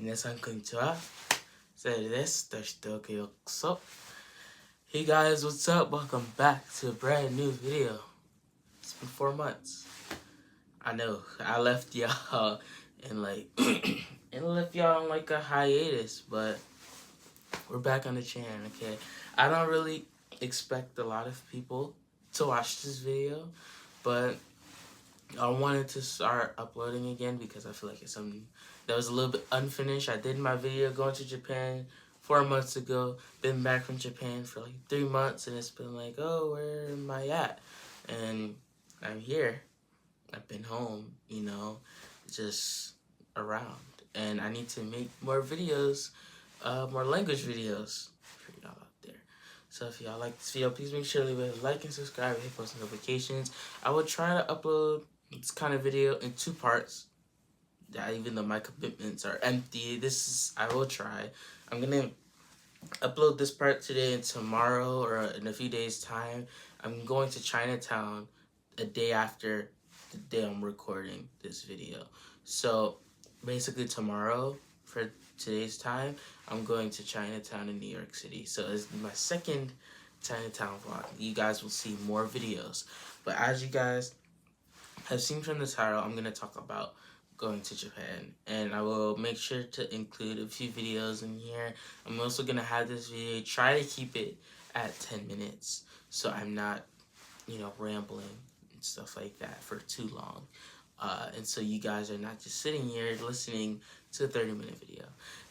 皆さんこんにちは。ザイールです。ようこそ. Hey guys, what's up? Welcome back to a brand new video. It's been 4 months. I know I left y'all in on like a hiatus, but we're back on the channel. Okay, I don't really expect a lot of people to watch this video, but I wanted to start uploading again because I feel like it's something that was a little bit unfinished. I did my video going to Japan 4 months ago. Been back from Japan for like 3 months, and it's been like, oh, where am I at? And I'm here. I've been home, just around. And I need to make more videos, more language videos for y'all out there. So if y'all like this video, please make sure to leave a like and subscribe and hit post notifications. I will try to upload this kind of video in 2 parts. Even though my commitments are empty, I will try. I'm gonna upload this part today and tomorrow, or in a few days time. I'm going to Chinatown a day after the day I'm recording this video. So basically tomorrow, for today's time, I'm going to Chinatown in New York City. So it's my second Chinatown vlog. You guys will see more videos. But as you guys have seen from the title, I'm going to talk about going to Japan, and I will make sure to include a few videos in here. I'm also going to have this video, try to keep it at 10 minutes, so I'm not, rambling and stuff like that for too long. And so you guys are not just sitting here listening to a 30-minute video.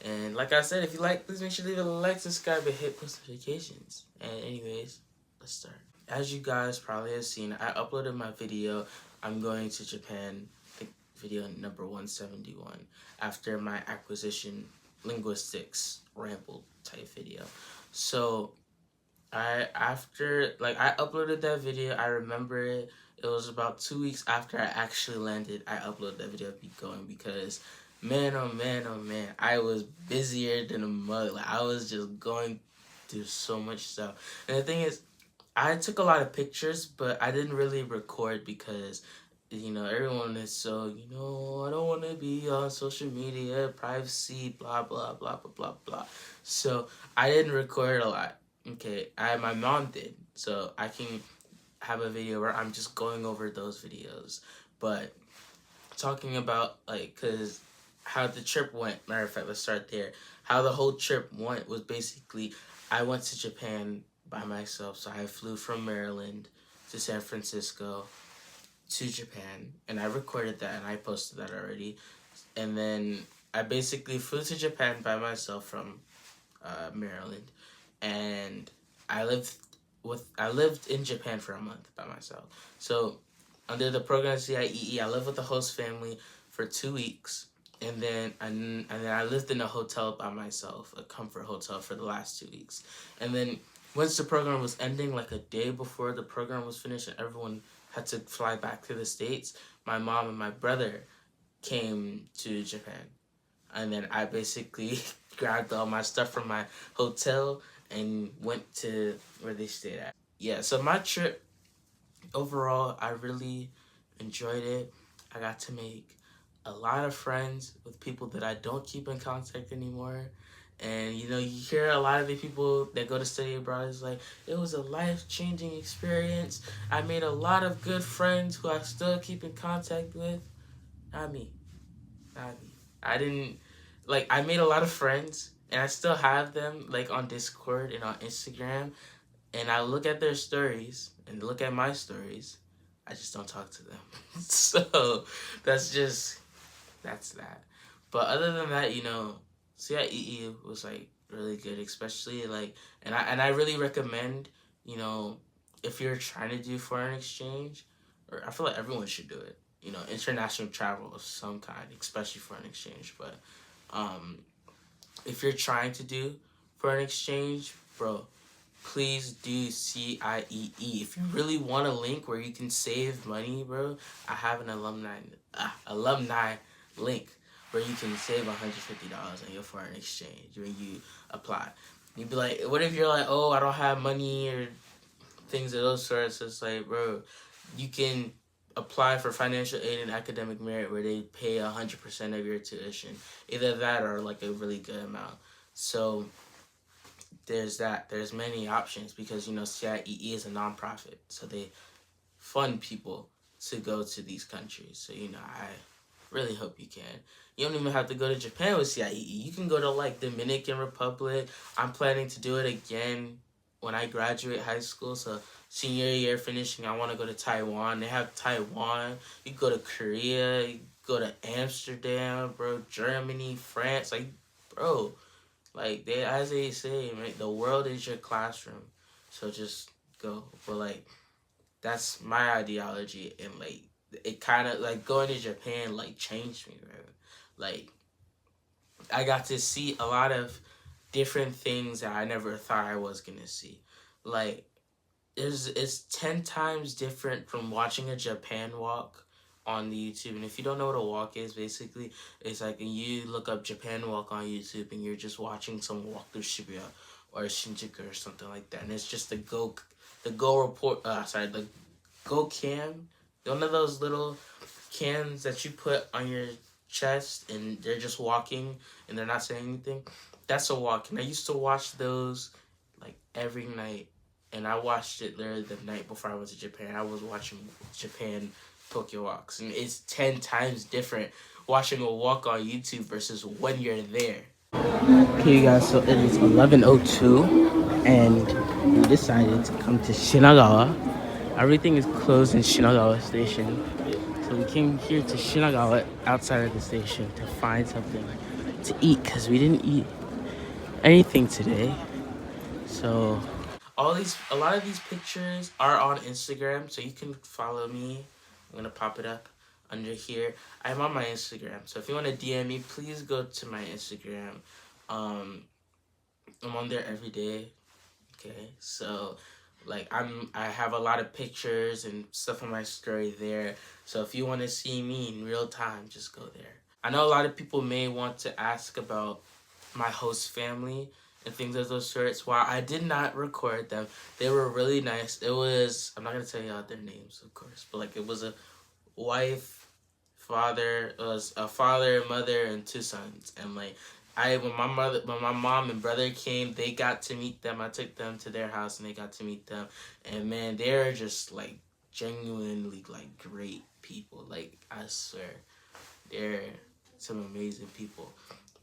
And like I said, if you like, please make sure to leave a like, subscribe, and hit post notifications. And anyways, let's start. As you guys probably have seen, I uploaded my video, I'm going to Japan, video number 171, after my acquisition linguistics ramble type video. So I uploaded that video. I remember it was about 2 weeks after I actually landed. I uploaded that video going because man, oh man, I was busier than a mug. Like, I was just going through so much stuff. And the thing is, I took a lot of pictures, but I didn't really record because everyone is so, I don't want to be on social media, privacy, blah, blah, blah, blah, blah, blah. So I didn't record a lot. Okay, my mom did. So I can have a video where I'm just going over those videos. But talking about, because how the trip went, matter of fact, let's start there. How the whole trip went was basically, I went to Japan by myself. So I flew from Maryland to San Francisco to Japan, and I recorded that and I posted that already. And then I basically flew to Japan by myself from Maryland, and I lived in Japan for a month by myself. So under the program ZIEE, I lived with the host family for 2 weeks, and then I lived in a hotel by myself, a comfort hotel, for the last 2 weeks. And then once the program was ending, like a day before the program was finished and everyone had to fly back to the States, my mom and my brother came to Japan. And then I basically grabbed all my stuff from my hotel and went to where they stayed at. Yeah, so my trip, overall, I really enjoyed it. I got to make a lot of friends with people that I don't keep in contact anymore. And, you hear a lot of the people that go to study abroad is like, it was a life-changing experience. I made a lot of good friends who I still keep in contact with. Not me. I didn't, I made a lot of friends, and I still have them, on Discord and on Instagram. And I look at their stories and look at my stories. I just don't talk to them. So, that's that. But other than that, CIEE was really good, especially and I really recommend, if you're trying to do foreign exchange, or I feel like everyone should do it, international travel of some kind, especially foreign exchange. But if you're trying to do foreign exchange, bro, please do CIEE. If you really want a link where you can save money, bro, I have an alumni link where you can save $150 on your foreign exchange when you apply. You'd be like, what if you're like, oh, I don't have money or things of those sorts? It's like, bro, you can apply for financial aid and academic merit where they pay 100% of your tuition. Either that or like a really good amount. So there's that. There's many options because CIEE is a nonprofit, so they fund people to go to these countries. So I really hope you can. You don't even have to go to Japan with CIEE. You can go to like Dominican Republic. I'm planning to do it again when I graduate high school. So senior year finishing, I want to go to Taiwan. They have Taiwan. You go to Korea. You go to Amsterdam, bro. Germany, France. Like, bro, like as they say, right, the world is your classroom. So just go. But like, that's my ideology, and like it kind of like going to Japan like changed me, right? Like I got to see a lot of different things that I never thought I was gonna see. Like it's 10 times different from watching a Japan walk on the YouTube. And if you don't know what a walk is, basically it's like you look up Japan walk on YouTube and you're just watching someone walk through Shibuya or Shinjuku or something like that, and it's just the go cam, one of those little cans that you put on your chest and they're just walking and they're not saying anything. That's a walk, and I used to watch those like every night. And I watched it literally the night before I went to Japan. I was watching Japan Tokyo walks, and it's 10 times different watching a walk on YouTube versus when you're there. Okay, you guys, so it is 11:02, and we decided to come to Shinagawa. Everything is closed in Shinagawa Station, so we came here to Shinagawa outside of the station to find something to eat because we didn't eat anything today. So a lot of these pictures are on Instagram, so you can follow me. I'm gonna pop it up under here. I'm on my Instagram, so if you want to DM me, please go to my Instagram. I'm on there every day. Okay, so like I have a lot of pictures and stuff on my story there. So if you want to see me in real time, just go there. I know a lot of people may want to ask about my host family and things of those sorts. While I did not record them, they were really nice. It was, I'm not gonna tell you all their names, of course, but like it was a wife, father, it was a father, mother, and 2 sons. And like when my mom and brother came, they got to meet them. I took them to their house and they got to meet them. And man, they're just like genuinely like great people. Like I swear, they're some amazing people.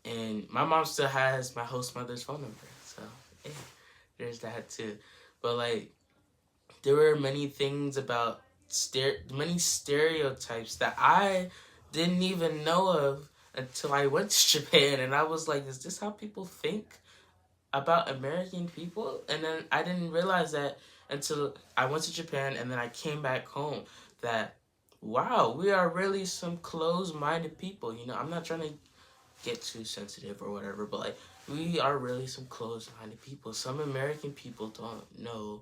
And my mom still has my host mother's phone number. So, yeah, there's that too. But, like, there were many things about many stereotypes that I didn't even know of until I went to Japan. And I was like, is this how people think about American people? And then I didn't realize that until I went to Japan and then I came back home that, wow, we are really some closed-minded people. I'm not trying to get too sensitive or whatever, but like we are really some closed-minded people. Some American people don't know,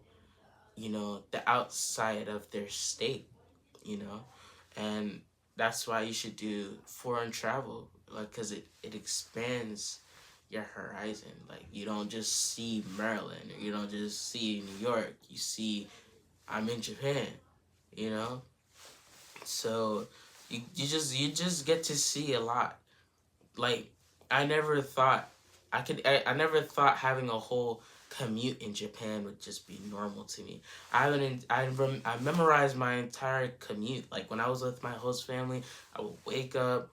the outside of their state, and that's why you should do foreign travel, like, because it expands your horizon. Like, you don't just see Maryland, or you don't just see New York, you see I'm in Japan, so you just get to see a lot. Like, I never thought I never thought having a whole commute in Japan would just be normal to me. I memorized my entire commute. Like, when I was with my host family, I would wake up.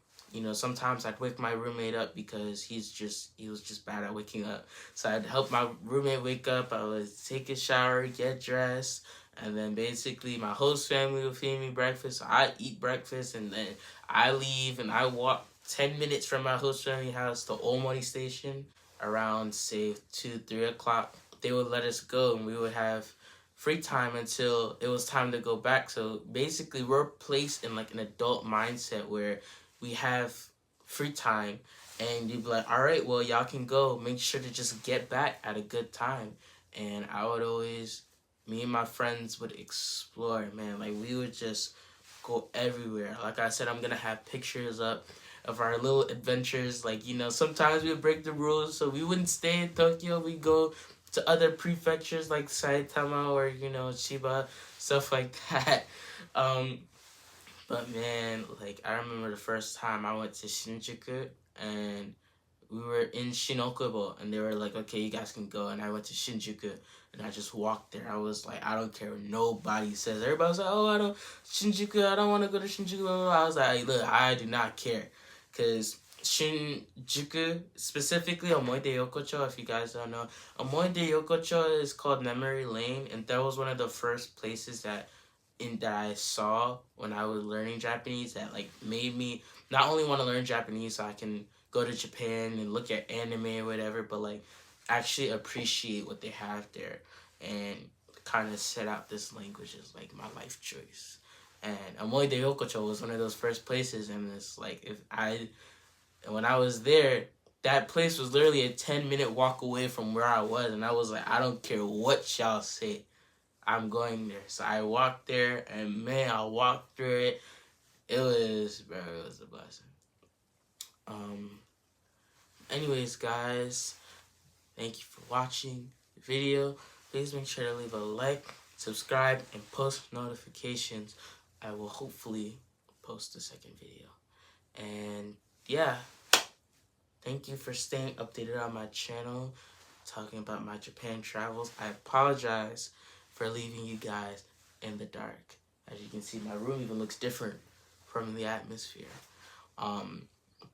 Sometimes I'd wake my roommate up because he was just bad at waking up. So I'd help my roommate wake up. I would take a shower, get dressed, and then basically my host family would feed me breakfast. So I eat breakfast, and then I leave and I walk 10 minutes from my host family house to Omori Station around, say, 2, 3 o'clock. They would let us go, and we would have free time until it was time to go back. So basically, we're placed in like an adult mindset where we have free time, and you'd be like, all right, well, y'all can go. Make sure to just get back at a good time. And I would always, me and my friends would explore, man. Like, we would just go everywhere. Like I said, I'm going to have pictures up of our little adventures. Like, sometimes we would break the rules, so we wouldn't stay in Tokyo. We'd go to other prefectures like Saitama or, Chiba, stuff like that. But man, like I remember the first time I went to Shinjuku and we were in Shinokubo and they were like, okay, you guys can go. And I went to Shinjuku and I just walked there. I was like, I don't care what nobody says. Everybody was like, oh, I don't want to go to Shinjuku. Blah, blah, blah. I was like, look, I do not care. Because Shinjuku, specifically Omoide Yokocho, if you guys don't know, Omoide Yokocho is called Memory Lane. And that was one of the first places that I saw when I was learning Japanese that like made me not only want to learn Japanese so I can go to Japan and look at anime or whatever, but like actually appreciate what they have there and kind of set out this language as like my life choice. And Amoide Yokocho was one of those first places, and it's like when I was there, that place was literally a 10-minute walk away from where I was, and I was like, I don't care what y'all say, I'm going there. So I walked there, and man, I walked through it. It was a blessing. Anyways, guys, thank you for watching the video. Please make sure to leave a like, subscribe, and post notifications. I will hopefully post the second video. And yeah, thank you for staying updated on my channel, talking about my Japan travels. I apologize for leaving you guys in the dark. As you can see, my room even looks different from the atmosphere.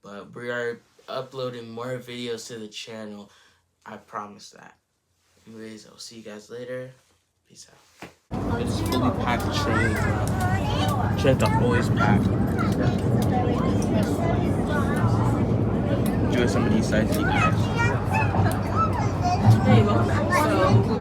But we are uploading more videos to the channel. I promise that. Anyways, I'll see you guys later. Peace out. It's fully packed train. Trains are always packed. Enjoy some of these sights, you guys. Hey, welcome back. So